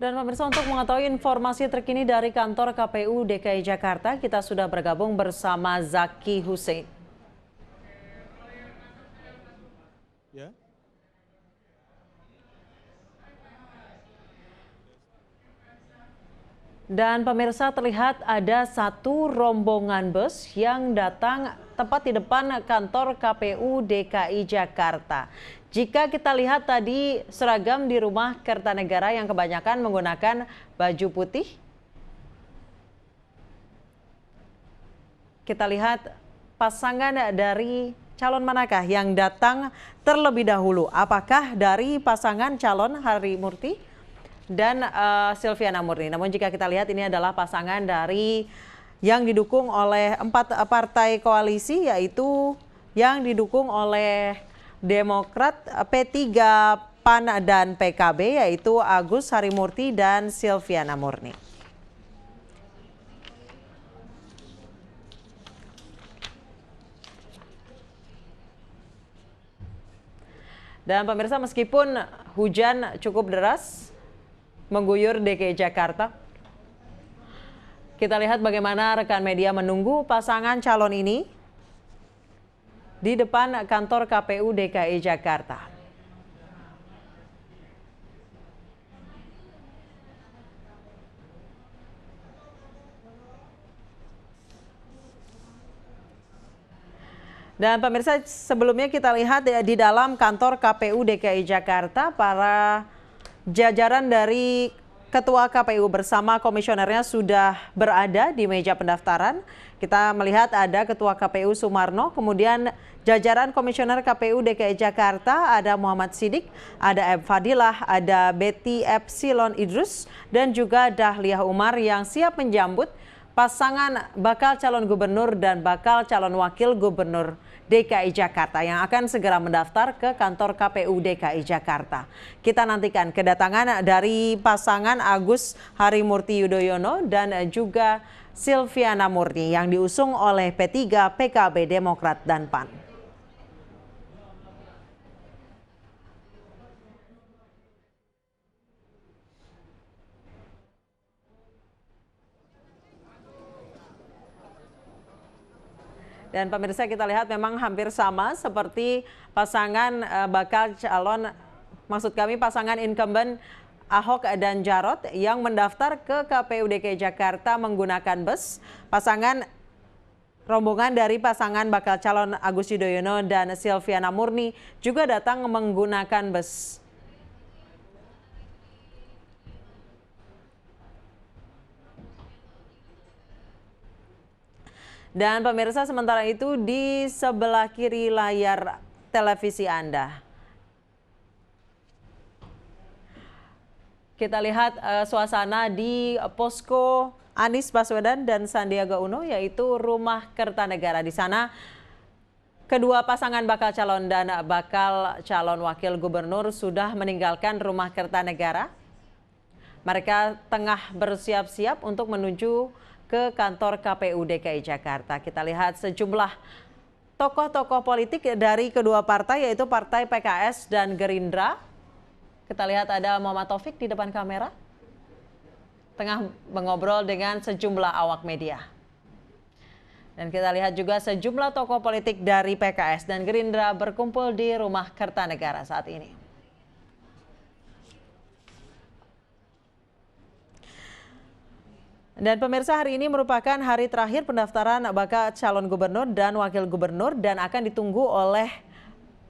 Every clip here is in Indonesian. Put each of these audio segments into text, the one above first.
Dan pemirsa, untuk mengetahui informasi terkini dari kantor KPU DKI Jakarta, kita sudah bergabung bersama Zaki Hussein. Ya. Dan pemirsa, terlihat ada satu rombongan bus yang datang tepat di depan kantor KPU DKI Jakarta. Jika kita lihat tadi seragam di Rumah Kertanegara yang kebanyakan menggunakan baju putih. Kita lihat pasangan dari calon manakah yang datang terlebih dahulu. Apakah dari pasangan calon Hari Murti dan Silviana Murni. Namun jika kita lihat ini adalah pasangan dari yang didukung oleh 4 partai koalisi, yaitu yang didukung oleh Demokrat, P3, PAN, dan PKB, yaitu Agus Harimurti dan Silviana Murni. Dan pemirsa, meskipun hujan cukup deras mengguyur DKI Jakarta, kita lihat bagaimana rekan media menunggu pasangan calon ini di depan kantor KPU DKI Jakarta. Dan pemirsa, sebelumnya kita lihat di dalam kantor KPU DKI Jakarta, para jajaran dari Ketua KPU bersama komisionernya sudah berada di meja pendaftaran. Kita melihat ada Ketua KPU Sumarno, kemudian jajaran komisioner KPU DKI Jakarta ada Muhammad Sidik, ada M. Fadilah, ada Betty Epsilon Idrus, dan juga Dahlia Umar yang siap menjambut pasangan bakal calon gubernur dan bakal calon wakil gubernur DKI Jakarta yang akan segera mendaftar ke kantor KPU DKI Jakarta. Kita nantikan kedatangan dari pasangan Agus Harimurti Yudhoyono dan juga Silviana Murni yang diusung oleh P3, PKB, Demokrat, dan PAN. Dan pemirsa, kita lihat memang hampir sama seperti pasangan bakal calon, maksud kami pasangan incumbent Ahok dan Jarot yang mendaftar ke KPU DKI Jakarta menggunakan bus. Pasangan rombongan dari pasangan bakal calon Agus Yudhoyono dan Silviana Murni juga datang menggunakan bus. Dan pemirsa, sementara itu di sebelah kiri layar televisi Anda, kita lihat suasana di posko Anies Baswedan dan Sandiaga Uno, yaitu Rumah Kertanegara. Di sana kedua pasangan bakal calon dan bakal calon wakil gubernur sudah meninggalkan Rumah Kertanegara. Mereka tengah bersiap-siap untuk menuju ke kantor KPU DKI Jakarta. Kita lihat sejumlah tokoh-tokoh politik dari kedua partai, yaitu Partai PKS dan Gerindra. Kita lihat ada Muhammad Taufik di depan kamera, tengah mengobrol dengan sejumlah awak media. Dan kita lihat juga sejumlah tokoh politik dari PKS dan Gerindra berkumpul di Rumah Kertanegara saat ini. Dan pemirsa, hari ini merupakan hari terakhir pendaftaran bakal calon gubernur dan wakil gubernur dan akan ditunggu oleh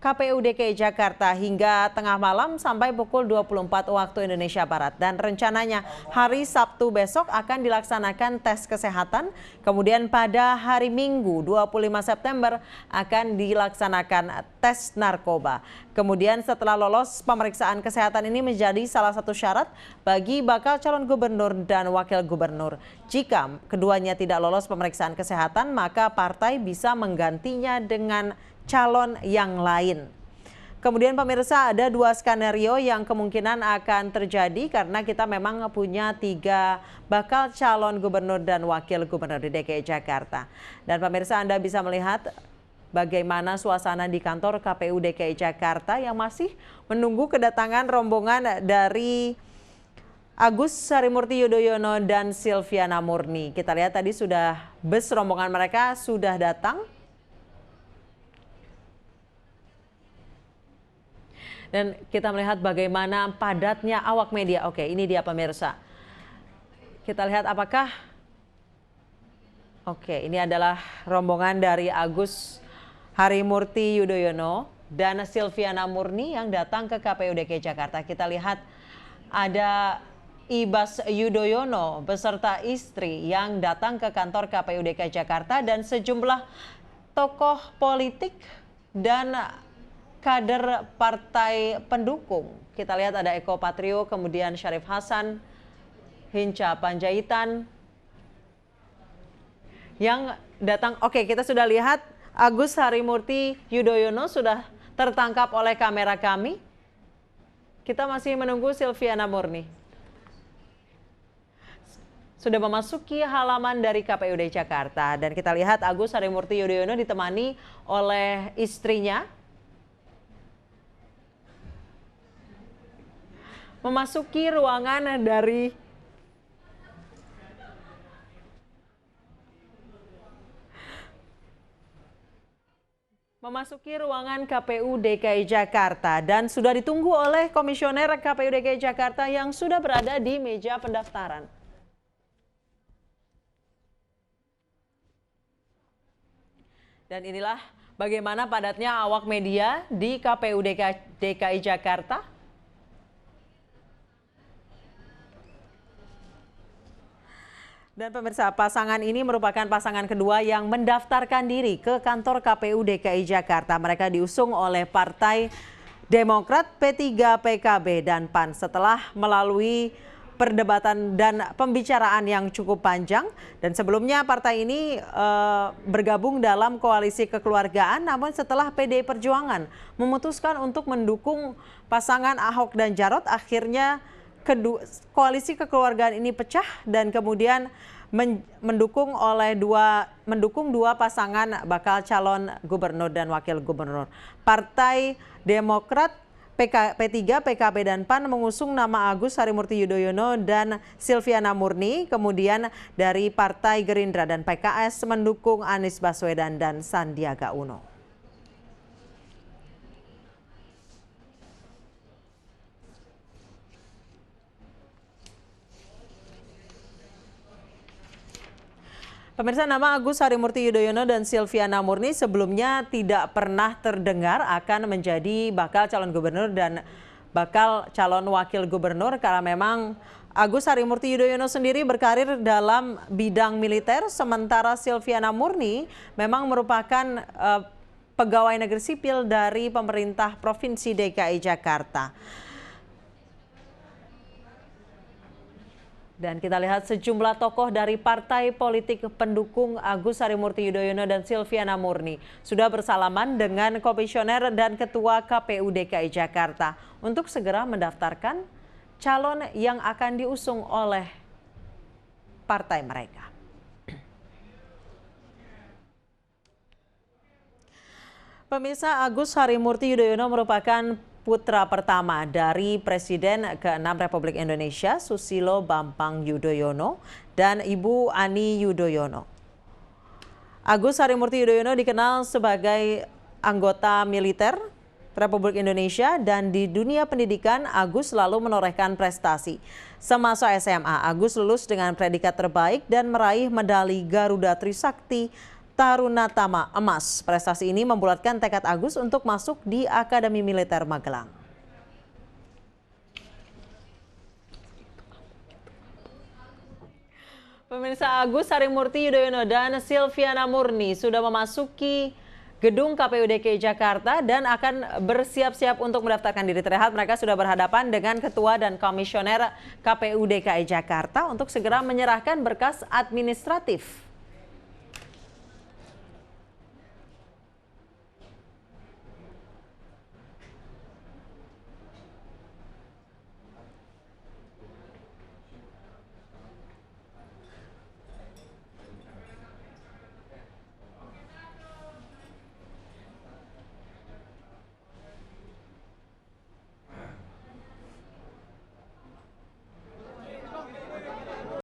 KPU DKI Jakarta hingga tengah malam sampai pukul 24 waktu Indonesia Barat. Dan rencananya hari Sabtu besok akan dilaksanakan tes kesehatan. Kemudian pada hari Minggu 25 September akan dilaksanakan tes narkoba. Kemudian setelah lolos pemeriksaan kesehatan ini menjadi salah satu syarat bagi bakal calon gubernur dan wakil gubernur. Jika keduanya tidak lolos pemeriksaan kesehatan, maka partai bisa menggantinya dengan calon yang lain. Kemudian pemirsa, ada 2 skenario yang kemungkinan akan terjadi karena kita memang punya 3 bakal calon gubernur dan wakil gubernur di DKI Jakarta. Dan pemirsa, Anda bisa melihat bagaimana suasana di kantor KPU DKI Jakarta yang masih menunggu kedatangan rombongan dari Agus Harimurti Yudhoyono dan Silviana Murni. Kita lihat tadi sudah bus rombongan mereka sudah datang. Dan kita melihat bagaimana padatnya awak media. Oke, ini dia pemirsa. Kita lihat apakah... Oke, ini adalah rombongan dari Agus Harimurti Yudhoyono dan Silviana Murni yang datang ke KPU DKI Jakarta. Kita lihat ada Ibas Yudhoyono beserta istri yang datang ke kantor KPU DKI Jakarta dan sejumlah tokoh politik dan kader partai pendukung. Kita lihat ada Eko Patrio, kemudian Syarif Hasan, Hinca Panjaitan yang datang. Oke, kita sudah lihat Agus Harimurti Yudhoyono sudah tertangkap oleh kamera kami. Kita masih menunggu Silviana Murni. Sudah memasuki halaman dari KPUD Jakarta dan kita lihat Agus Harimurti Yudhoyono ditemani oleh istrinya. Memasuki ruangan dari KPU DKI Jakarta dan sudah ditunggu oleh komisioner KPU DKI Jakarta yang sudah berada di meja pendaftaran. Dan inilah bagaimana padatnya awak media di KPU DKI Jakarta. Dan pemirsa, pasangan ini merupakan pasangan kedua yang mendaftarkan diri ke kantor KPU DKI Jakarta. Mereka diusung oleh Partai Demokrat, P3, PKB, dan PAN setelah melalui perdebatan dan pembicaraan yang cukup panjang. Dan sebelumnya partai ini bergabung dalam koalisi kekeluargaan, namun setelah PDI Perjuangan memutuskan untuk mendukung pasangan Ahok dan Jarot, akhirnya koalisi kekeluargaan ini pecah dan kemudian mendukung dua pasangan bakal calon gubernur dan wakil gubernur. Partai Demokrat, P3, PKB, dan PAN mengusung nama Agus Harimurti Yudhoyono dan Silviana Murni. Kemudian dari Partai Gerindra dan PKS mendukung Anies Baswedan dan Sandiaga Uno. Pemirsa, nama Agus Harimurti Yudhoyono dan Silviana Murni sebelumnya tidak pernah terdengar akan menjadi bakal calon gubernur dan bakal calon wakil gubernur karena memang Agus Harimurti Yudhoyono sendiri berkarir dalam bidang militer, sementara Silviana Murni memang merupakan pegawai negeri sipil dari pemerintah Provinsi DKI Jakarta. Dan kita lihat sejumlah tokoh dari partai politik pendukung Agus Harimurti Yudhoyono dan Silviana Murni sudah bersalaman dengan komisioner dan ketua KPU DKI Jakarta untuk segera mendaftarkan calon yang akan diusung oleh partai mereka. Pemirsa, Agus Harimurti Yudhoyono merupakan putra pertama dari Presiden ke-6 Republik Indonesia Susilo Bambang Yudhoyono dan Ibu Ani Yudhoyono. Agus Harimurti Yudhoyono dikenal sebagai anggota militer Republik Indonesia dan di dunia pendidikan Agus selalu menorehkan prestasi. Semasa SMA, Agus lulus dengan predikat terbaik dan meraih medali Garuda Trisakti Tarunatama emas. Prestasi ini membulatkan tekad Agus untuk masuk di Akademi Militer Magelang. Pemirsa, Agus Harimurti Yudhoyono dan Silviana Murni sudah memasuki gedung KPU DKI Jakarta dan akan bersiap-siap untuk mendaftarkan diri. Terlihat mereka sudah berhadapan dengan ketua dan komisioner KPU DKI Jakarta untuk segera menyerahkan berkas administratif.